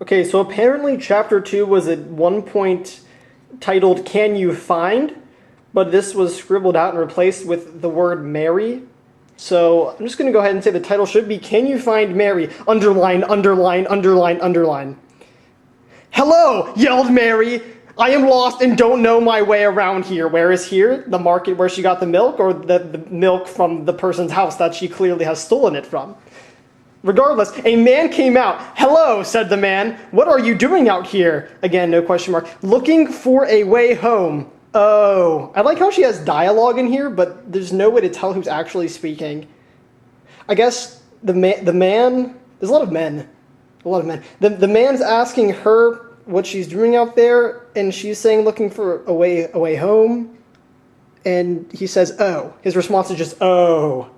Okay, so apparently chapter 2 was at one point titled Can You Find? But this was scribbled out and replaced with the word Mary. So I'm just going to go ahead and say the title should be Can You Find Mary? Underline, underline, underline, underline. Hello, yelled Mary. I am lost and don't know my way around here. Where is here? The market where she got the milk, or the milk from the person's house that she clearly has stolen it from? Regardless, a man came out. Hello, said the man. What are you doing out here? Again, no question mark. Looking for a way home. Oh, I like how she has dialogue in here, but there's no way to tell who's actually speaking. I guess the man, there's a lot of men. The man's asking her what she's doing out there, and she's saying looking for a way home. And he says, oh. His response is just, oh.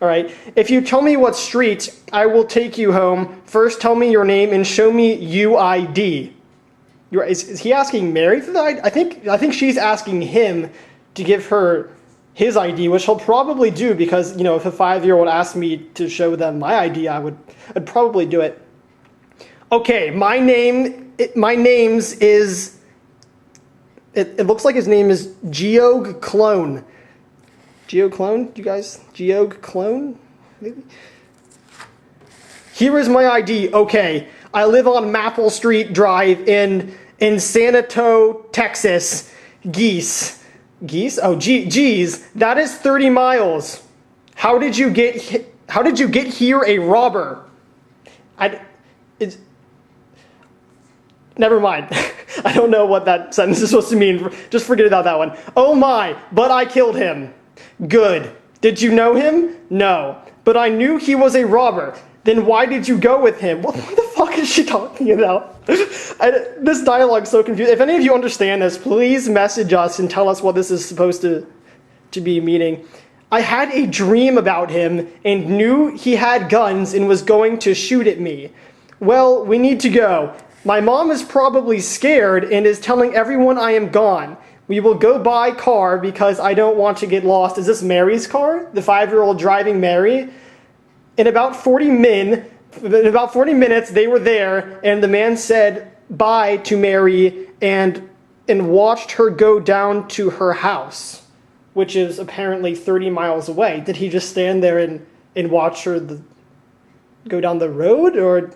All right. If you tell me what street, I will take you home. First, tell me your name and show me UID. Is he asking Mary for the ID? I think she's asking him to give her his ID, which he'll probably do because, you know, if a 5-year-old asked me to show them my ID, I'd probably do it. Okay, my name's is. It looks like his name is Geog Clone. Geog Clone? You guys? Geog Clone? Maybe? Here is my ID. Okay. I live on Maple Street Drive in San Antonio, Texas. Geese? Oh, geez. That is 30 miles. How did you get here a robber? Never mind. I don't know what that sentence is supposed to mean. Just forget about that one. Oh my, but I killed him. Good. Did you know him? No. But I knew he was a robber. Then why did you go with him? What the fuck is she talking about? This dialogue's so confusing. If any of you understand this, please message us and tell us what this is supposed to be meaning. I had a dream about him and knew he had guns and was going to shoot at me. Well, we need to go. My mom is probably scared and is telling everyone I am gone. We will go by car because I don't want to get lost. Is this Mary's car? The 5-year-old driving Mary? In about 40 minutes, they were there, and the man said bye to Mary and watched her go down to her house, which is apparently 30 miles away. Did he just stand there and watch her go down the road, or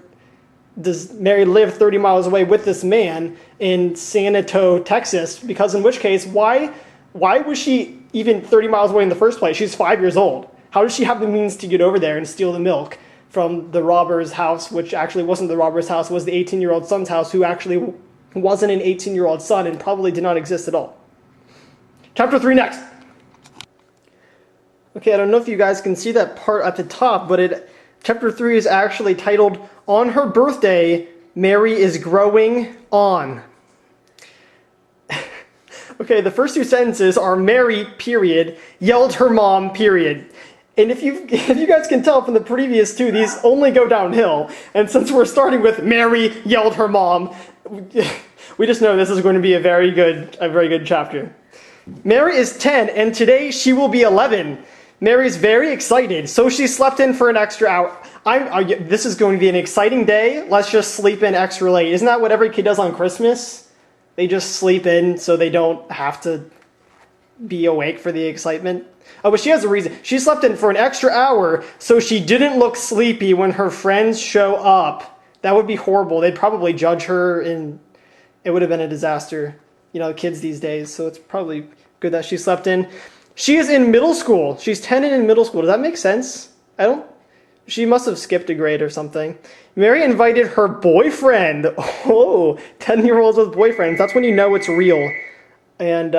does Mary live 30 miles away with this man in San Antonio, Texas? Because in which case, why was she even 30 miles away in the first place? She's 5 years old. How does she have the means to get over there and steal the milk from the robber's house, which actually wasn't the robber's house, was the 18-year-old son's house, who actually wasn't an 18-year-old son and probably did not exist at all? Chapter 3 next. Okay, I don't know if you guys can see that part at the top, but Chapter 3 is actually titled, On Her Birthday, Mary is Growing On. Okay, the first two sentences are Mary, period, yelled her mom, period. And if you guys can tell from the previous two, these only go downhill. And since we're starting with Mary yelled her mom, we just know this is going to be a very good chapter. Mary is 10, and today she will be 11. Mary's very excited, so she slept in for an extra hour. This is going to be an exciting day. Let's just sleep in extra late. Isn't that what every kid does on Christmas? They just sleep in so they don't have to be awake for the excitement. Oh, but she has a reason. She slept in for an extra hour so she didn't look sleepy when her friends show up. That would be horrible. They'd probably judge her, and it would have been a disaster. You know, kids these days, so it's probably good that she slept in. She is in middle school. She's 10 and in middle school. Does that make sense? She must have skipped a grade or something. Mary invited her boyfriend. Oh, 10-year-olds with boyfriends. That's when you know it's real. And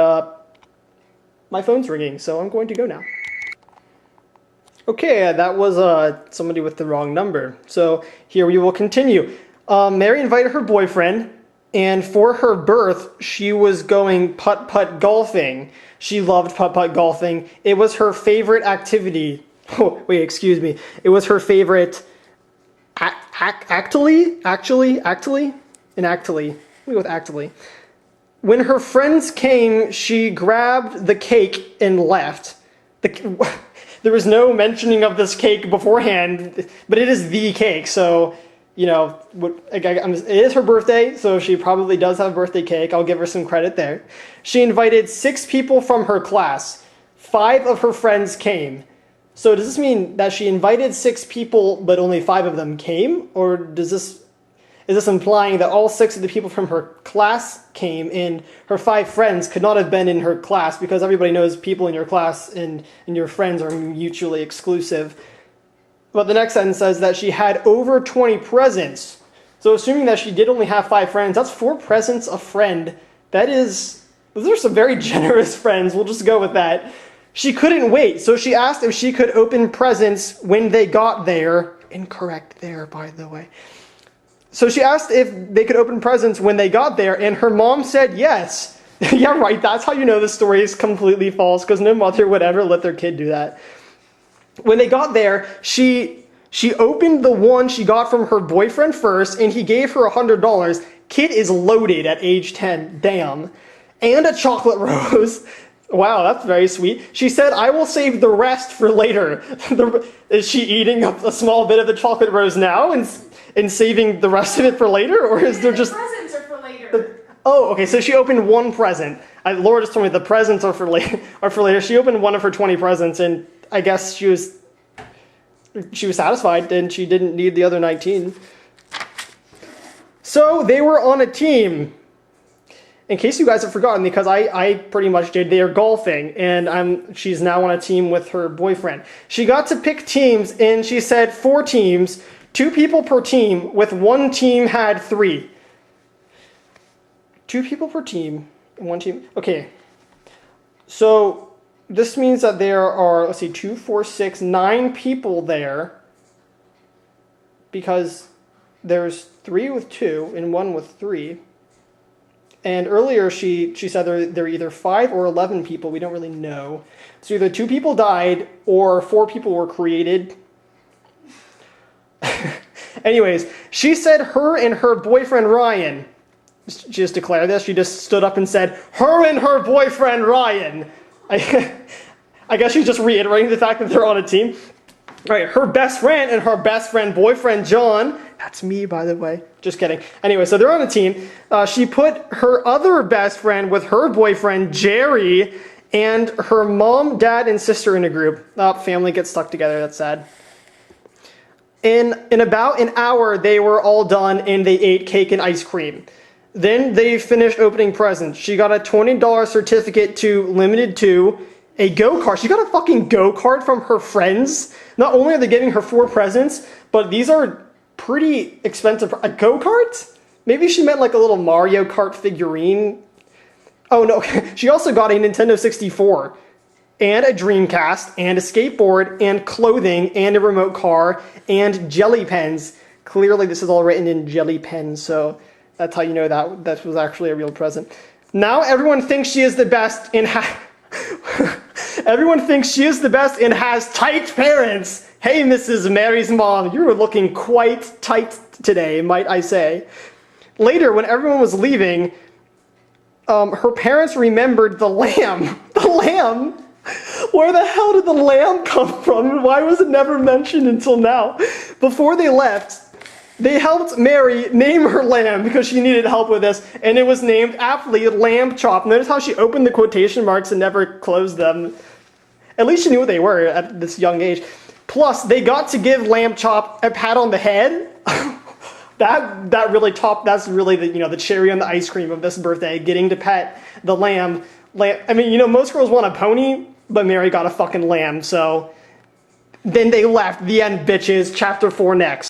my phone's ringing, so I'm going to go now. Okay, that was somebody with the wrong number. So here we will continue. Mary invited her boyfriend, and for her birth, she was going putt-putt golfing. She loved putt-putt golfing. It was her favorite activity. Oh, wait, excuse me. It was her favorite actually. Let me go with actually. When her friends came, she grabbed the cake and left. There was no mentioning of this cake beforehand, but it is the cake, so it is her birthday, so she probably does have a birthday cake. I'll give her some credit there. She invited 6 people from her class. 5 of her friends came. So does this mean that she invited 6 people, but only 5 of them came? Or is this implying that all 6 of the people from her class came and her 5 friends could not have been in her class, because everybody knows people in your class and your friends are mutually exclusive? But the next sentence says that she had over 20 presents. So assuming that she did only have 5 friends, that's 4 presents a friend. Those are some very generous friends. We'll just go with that. She couldn't wait, so she asked if she could open presents when they got there. Incorrect there, by the way. So she asked if they could open presents when they got there, and her mom said yes. Yeah, right, that's how you know the story is completely false, because no mother would ever let their kid do that. When they got there, she opened the one she got from her boyfriend first, and he gave her $100. Kid is loaded at age 10, damn. And a chocolate rose. Wow, that's very sweet. She said, I will save the rest for later. Is she eating a small bit of the chocolate rose now and saving the rest of it for later? Or is there just... The presents are for later. Oh, okay, so she opened one present. Laura just told me the presents are for later. She opened one of her 20 presents, and I guess she was satisfied, and she didn't need the other 19. So they were on a team. In case you guys have forgotten, because I pretty much did, they are golfing, and she's now on a team with her boyfriend. She got to pick teams, and she said 4 teams, 2 people per team, with one team had 3. 2 people per team, and 1 team. Okay, so this means that there are, 2, 4, 6, 9 people there, because there's 3 with 2 and 1 with 3. And earlier she said there are either 5 or 11 people. We don't really know. So either 2 people died or 4 people were created. Anyways, she said her and her boyfriend Ryan. She just declared this. She just stood up and said, her and her boyfriend Ryan. I guess she's just reiterating the fact that they're on a team. All right, her best friend and her best friend boyfriend John. That's me, by the way. Just kidding. Anyway, so they're on a team. She put her other best friend with her boyfriend Jerry and her mom, dad, and sister in a group. Family gets stuck together. That's sad. In about an hour, they were all done, and they ate cake and ice cream. Then they finished opening presents. She got a $20 certificate to Limited 2, a go-kart. She got a fucking go-kart from her friends. Not only are they giving her 4 presents, but these are pretty expensive. A go-kart? Maybe she meant like a little Mario Kart figurine. Oh no, she also got a Nintendo 64 and a Dreamcast and a skateboard and clothing and a remote car and jelly pens. Clearly this is all written in jelly pens, so that's how you know that was actually a real present. Now everyone thinks she is the best and everyone thinks she is the best and has tight parents. Hey, Mrs. Mary's mom, you were looking quite tight today, might I say. Later, when everyone was leaving, her parents remembered the lamb. The lamb? Where the hell did the lamb come from? Why was it never mentioned until now? Before they left, they helped Mary name her lamb because she needed help with this, and it was named aptly Lamb Chop. Notice how she opened the quotation marks and never closed them. At least she knew what they were at this young age. Plus, they got to give Lamb Chop a pat on the head. That's really the cherry on the ice cream of this birthday, getting to pet the lamb. I mean, most girls want a pony, but Mary got a fucking lamb, so then they left. The end, bitches. Chapter 4 next.